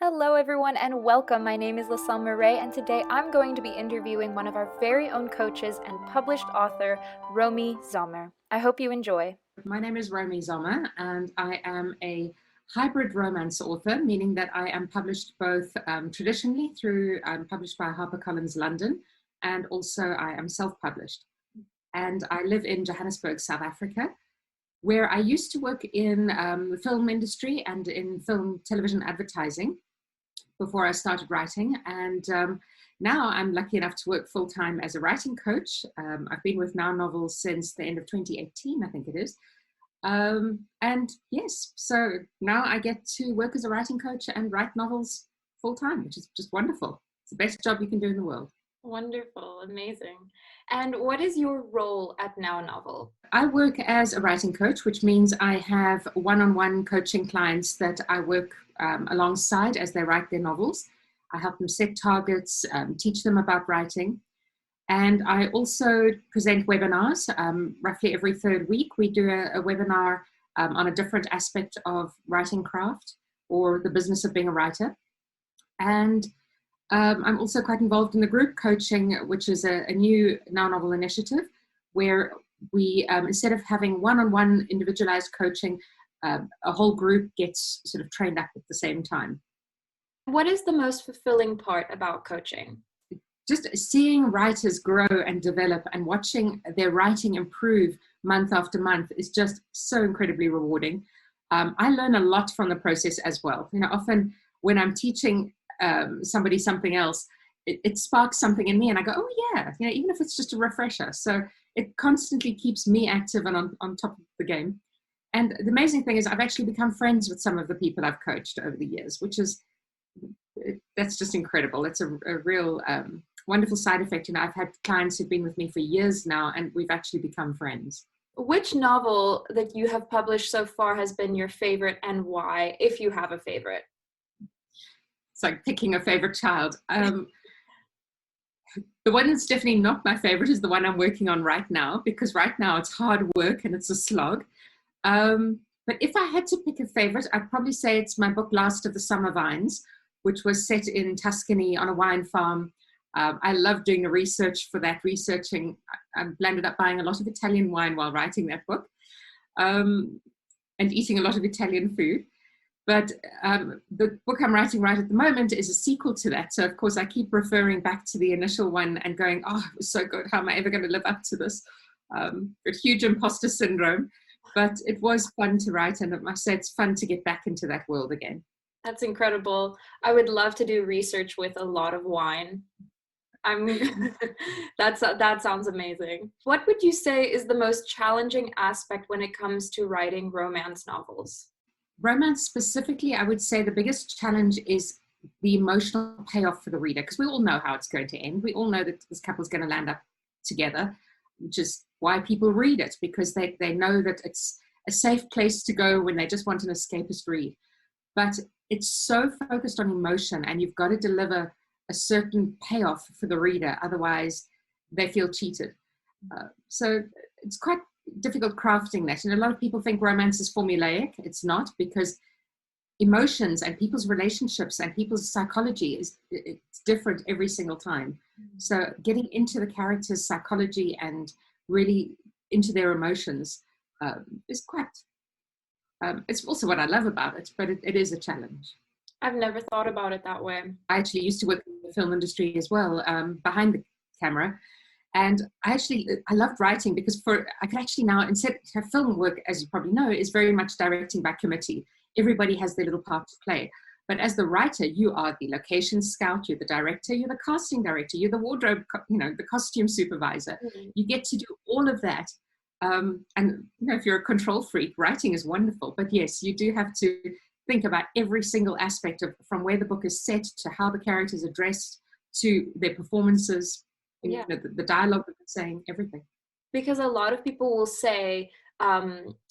Hello everyone and welcome. My name is Sommer, and today I'm going to be interviewing one of our very own coaches and published author, Romy Sommer. I hope you enjoy. My name is Romy Sommer, and I am a hybrid romance author, meaning that I am published both traditionally I'm published by HarperCollins London, and also I am self-published. And I live in Johannesburg, South Africa, where I used to work in the film industry and in film television advertising before I started writing. And now I'm lucky enough to work full-time as a writing coach. I've been with Now Novels since the end of 2018, I think it is. And yes, so now I get to work as a writing coach and write novels full-time, which is just wonderful. It's the best job you can do in the world. Wonderful, amazing. And what is your role at Now Novel? I work as a writing coach, which means I have one-on-one coaching clients that I work alongside as they write their novels. I help them set targets, teach them about writing. And I also present webinars. Roughly every third week, we do a webinar on a different aspect of writing craft or the business of being a writer. And I'm also quite involved in the group coaching, which is a new Now Novel initiative, where we, instead of having one-on-one individualized coaching, a whole group gets sort of trained up at the same time. What is the most fulfilling part about coaching? Just seeing writers grow and develop and watching their writing improve month after month is just so incredibly rewarding. I learn a lot from the process as well. You know, often when I'm teaching somebody something else, it sparks something in me and I go, oh yeah, you know, even if it's just a refresher. So it constantly keeps me active and on top of the game. And the amazing thing is I've actually become friends with some of the people I've coached over the years, that's just incredible. It's a real wonderful side effect. You know, I've had clients who've been with me for years now, and we've actually become friends. Which novel that you have published so far has been your favorite and why, if you have a favorite? It's like picking a favorite child. The one that's definitely not my favorite is the one I'm working on right now, because right now it's hard work and it's a slog. But if I had to pick a favorite, I'd probably say it's my book, Last of the Summer Vines, which was set in Tuscany on a wine farm. I love doing the research for that, I landed up buying a lot of Italian wine while writing that book, and eating a lot of Italian food. But the book I'm writing right at the moment is a sequel to that. So, of course, I keep referring back to the initial one and going, oh, it was so good. How am I ever going to live up to this? A huge imposter syndrome. But it was fun to write, and I must say it's fun to get back into that world again. That's incredible. I would love to do research with a lot of wine. That sounds amazing. What would you say is the most challenging aspect when it comes to writing romance novels? Romance specifically, I would say the biggest challenge is the emotional payoff for the reader, because we all know how it's going to end. We all know that this couple's going to land up together, which is why people read it, because they know that it's a safe place to go when they just want an escapist read. But it's so focused on emotion, and you've got to deliver a certain payoff for the reader, otherwise they feel cheated. So it's quite difficult crafting that. And a lot of people think romance is formulaic. It's not, because emotions and people's relationships and people's psychology it's different every single time. So getting into the character's psychology and really into their emotions is quite, it's also what I love about it, but it is a challenge. I've never thought about it that way. I actually used to work in the film industry as well, behind the camera. And I loved writing, because I could actually now, instead of film work, as you probably know, is very much directing by committee. Everybody has their little part to play. But as the writer, you are the location scout, you're the director, you're the casting director, you're the wardrobe, the costume supervisor. Mm-hmm. You get to do all of that. And if you're a control freak, writing is wonderful. But yes, you do have to think about every single aspect of from where the book is set to how the characters are dressed to their performances. Yeah. The dialogue that they're saying, everything. Because a lot of people will say,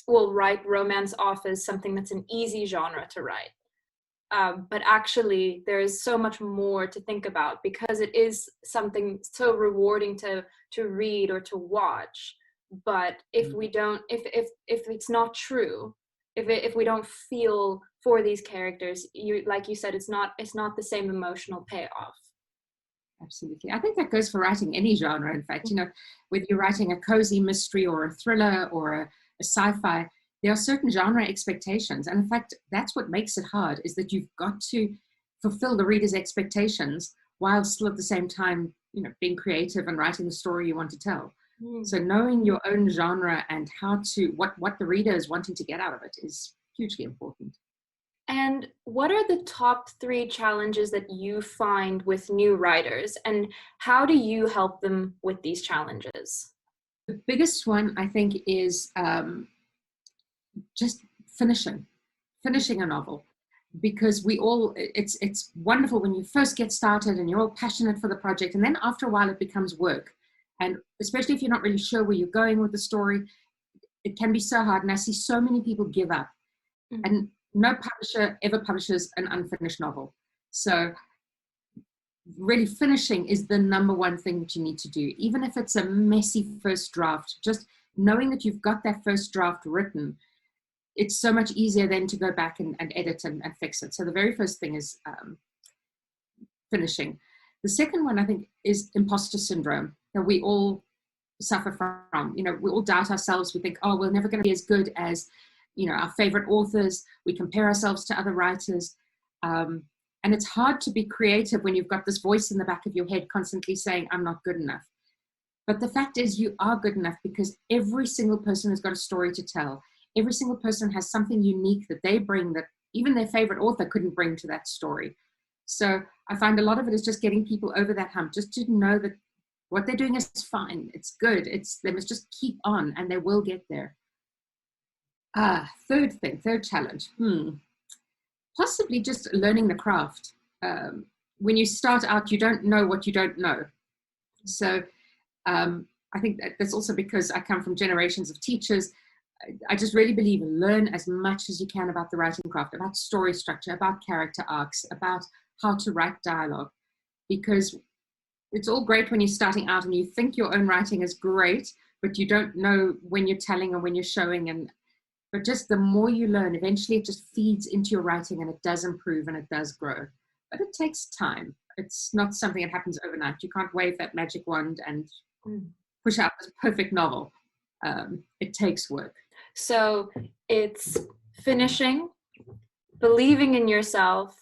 will write romance off as something that's an easy genre to write. But actually, there is so much more to think about, because it is something so rewarding to read or to watch. But if we don't, if it's not true, if we don't feel for these characters, like you said, it's not the same emotional payoff. Absolutely. I think that goes for writing any genre. In fact, whether you're writing a cozy mystery or a thriller or a sci-fi, there are certain genre expectations. And in fact, that's what makes it hard, is that you've got to fulfill the reader's expectations while still at the same time, being creative and writing the story you want to tell. So knowing your own genre and what the reader is wanting to get out of it is hugely important. And what are the top 3 challenges that you find with new writers, and how do you help them with these challenges? The biggest one, I think, is just finishing a novel, because it's wonderful when you first get started and you're all passionate for the project, and then after a while it becomes work. And especially if you're not really sure where you're going with the story, it can be so hard. And I see so many people give up. And no publisher ever publishes an unfinished novel. So really finishing is the number one thing that you need to do. Even if it's a messy first draft, just knowing that you've got that first draft written, it's so much easier then to go back and edit and fix it. So the very first thing is finishing. The second one, I think, is imposter syndrome, that we all suffer from. We all doubt ourselves. We think, oh, we're never going to be as good as our favorite authors. We compare ourselves to other writers. And it's hard to be creative when you've got this voice in the back of your head constantly saying, I'm not good enough. But the fact is, you are good enough, because every single person has got a story to tell. Every single person has something unique that they bring that even their favorite author couldn't bring to that story. So I find a lot of it is just getting people over that hump, just to know that what they're doing is fine. It's good. They must just keep on, and they will get there. Third challenge. Possibly just learning the craft. When you start out, you don't know what you don't know. So I think that's also because I come from generations of teachers. I just really believe in learn as much as you can about the writing craft, about story structure, about character arcs, about how to write dialogue, because it's all great when you're starting out and you think your own writing is great, but you don't know when you're telling or when you're showing. But just the more you learn, eventually it just feeds into your writing, and it does improve and it does grow. But it takes time. It's not something that happens overnight. You can't wave that magic wand and push out this perfect novel. It takes work. So it's finishing, believing in yourself,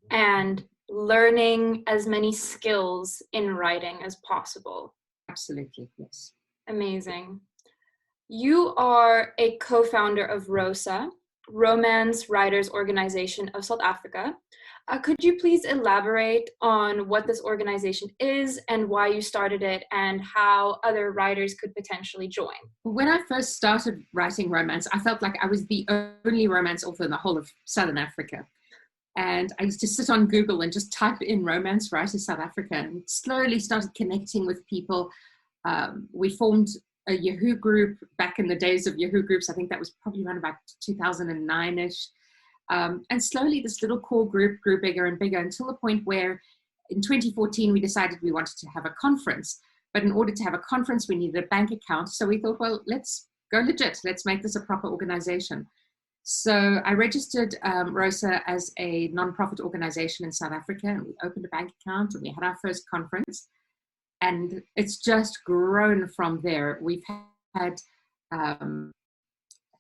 and learning as many skills in writing as possible. Absolutely, yes. Amazing. You are a co-founder of ROSA, Romance Writers Organization of South Africa. Could you please elaborate on what this organization is and why you started it, and how other writers could potentially join? When I first started writing romance, I felt like I was the only romance author in the whole of Southern Africa. And I used to sit on Google and just type in Romance Writers South Africa, and slowly started connecting with people. We formed a Yahoo group back in the days of Yahoo groups. I think that was probably around about 2009-ish. And slowly this little core group grew bigger and bigger, until the point where in 2014 we decided we wanted to have a conference. But in order to have a conference, we needed a bank account. So we thought, well, let's go legit. Let's make this a proper organization. So I registered ROSA as a nonprofit organization in South Africa, and we opened a bank account, and we had our first conference. And it's just grown from there. We've had I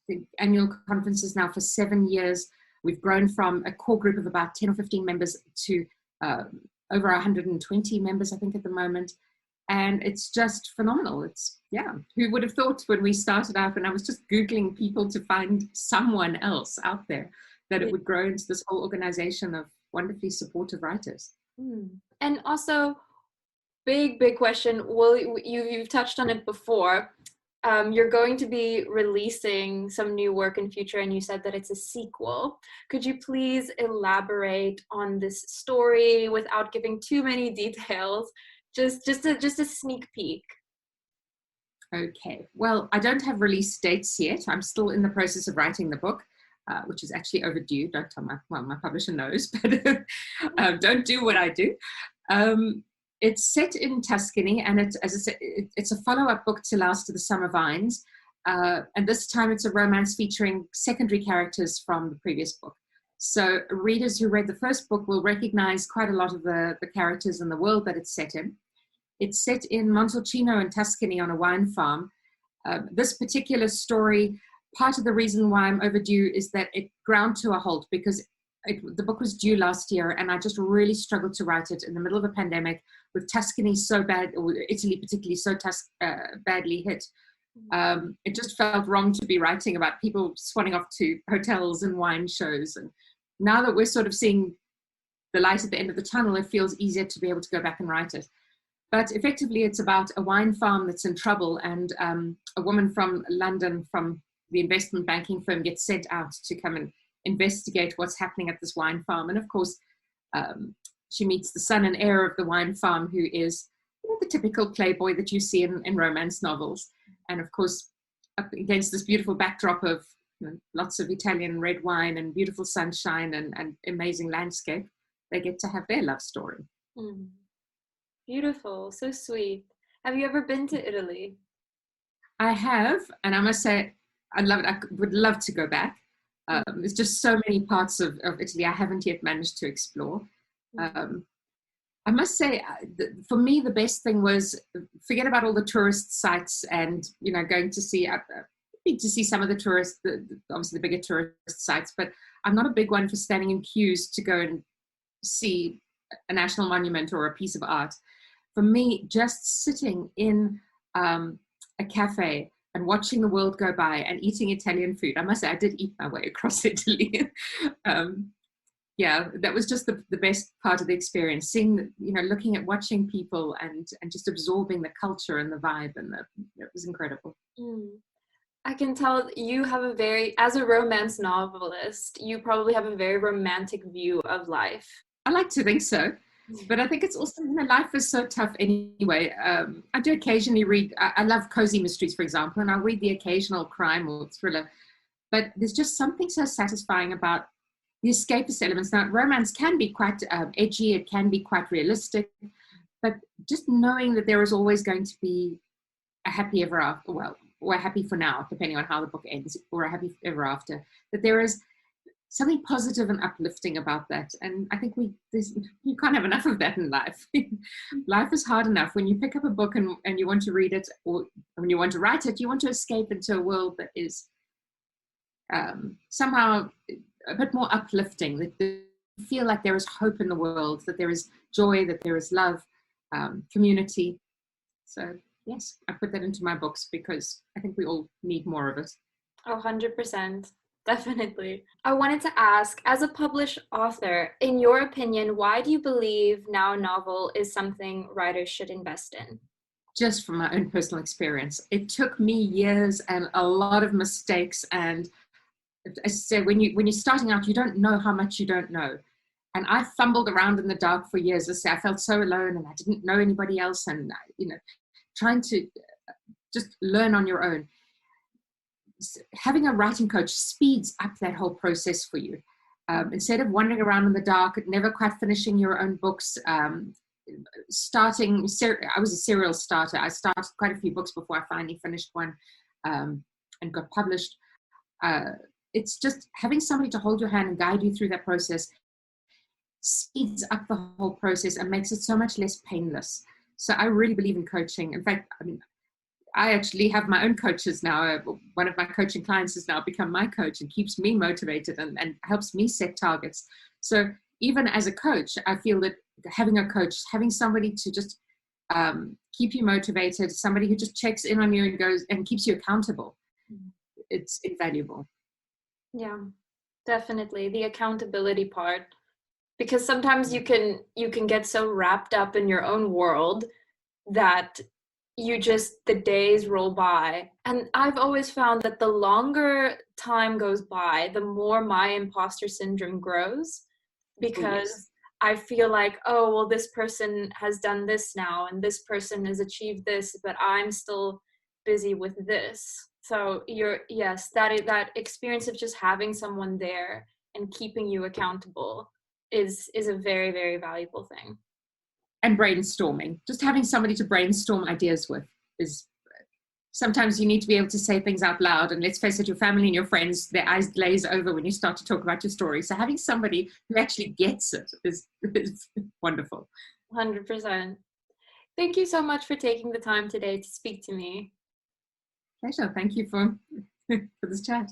think annual conferences now for 7 years. We've grown from a core group of about 10 or 15 members to over 120 members, I think, at the moment. And it's just phenomenal. Who would have thought when we started out, when I was just Googling people to find someone else out there, that it would grow into this whole organization of wonderfully supportive writers. And also, big question. Well, you've touched on it before. You're going to be releasing some new work in future, and you said that it's a sequel. Could you please elaborate on this story without giving too many details? Just a sneak peek. Okay. Well, I don't have release dates yet. I'm still in the process of writing the book, which is actually overdue. Don't tell my publisher knows, but don't do what I do. It's set in Tuscany, and it's a follow-up book to Last of the Summer Vines. And this time it's a romance featuring secondary characters from the previous book. So readers who read the first book will recognize quite a lot of the characters and the world that it's set in. It's set in Montalcino in Tuscany on a wine farm. This particular story, part of the reason why I'm overdue is that it ground to a halt because the book was due last year and I just really struggled to write it in the middle of a pandemic with Tuscany so bad, or Italy particularly so badly hit. It just felt wrong to be writing about people swanning off to hotels and wine shows. And now that we're sort of seeing the light at the end of the tunnel, it feels easier to be able to go back and write it. But effectively, it's about a wine farm that's in trouble, and a woman from London, from the investment banking firm, gets sent out to come and investigate what's happening at this wine farm. And of course, she meets the son and heir of the wine farm, who is, you know, the typical playboy that you see in romance novels. And of course, up against this beautiful backdrop of, you know, lots of Italian red wine and beautiful sunshine and amazing landscape, they get to have their love story. Mm. Beautiful, so sweet. Have you ever been to Italy? I have, and I must say, I love it. I would love to go back. There's just so many parts of Italy I haven't yet managed to explore. I must say, for me, the best thing was forget about all the tourist sites and, you know, going to see some of the tourists, obviously the bigger tourist sites, but I'm not a big one for standing in queues to go and see a national monument or a piece of art. For me, just sitting in a cafe and watching the world go by and eating Italian food. I must say, I did eat my way across Italy. Yeah, that was just the best part of the experience. Seeing, you know, looking at watching people and just absorbing the culture and the vibe, and it was incredible. I can tell you have as a romance novelist, you probably have a very romantic view of life. I like to think so, but I think it's also, you know, life is so tough anyway. I do occasionally read, I love cozy mysteries, for example, and I'll read the occasional crime or thriller, but there's just something so satisfying about the escapist elements. Now, romance can be quite edgy, it can be quite realistic, but just knowing that there is always going to be a happy ever after, well, or a happy for now, depending on how the book ends, or a happy ever after, that there is something positive and uplifting about that. And I think you can't have enough of that in life. Life is hard enough. When you pick up a book and you want to read it, or when you want to write it, you want to escape into a world that is somehow a bit more uplifting, that you feel like there is hope in the world, that there is joy, that there is love, community. So yes, I put that into my books because I think we all need more of it. Oh, 100%. Definitely. I wanted to ask, as a published author, in your opinion, why do you believe now a novel is something writers should invest in? Just from my own personal experience, it took me years and a lot of mistakes. And as I said, when you're starting out, you don't know how much you don't know. And I fumbled around in the dark for years. As I say, I felt so alone and I didn't know anybody else. And, you know, trying to just learn on your own. Having a writing coach speeds up that whole process for you. Instead of wandering around in the dark, never quite finishing your own books, I was a serial starter. I started quite a few books before I finally finished one and got published. It's just having somebody to hold your hand and guide you through that process speeds up the whole process and makes it so much less painless. So I really believe in coaching. In fact, I actually have my own coaches now. One of my coaching clients has now become my coach and keeps me motivated and helps me set targets. So even as a coach, I feel that having a coach, having somebody to just keep you motivated, somebody who just checks in on you and goes and keeps you accountable, it's invaluable. Yeah, definitely. The accountability part. Because sometimes you can get so wrapped up in your own world that the days roll by. And I've always found that the longer time goes by, the more my imposter syndrome grows, because I feel like, oh, well, this person has done this now and this person has achieved this, but I'm still busy with this. So that experience of just having someone there and keeping you accountable is a very, very valuable thing. And brainstorming, just having somebody to brainstorm ideas with is sometimes you need to be able to say things out loud. And let's face it, your family and your friends, their eyes glaze over when you start to talk about your story. So having somebody who actually gets it is wonderful. 100%. Thank you so much for taking the time today to speak to me. Pleasure. Thank you for this chat.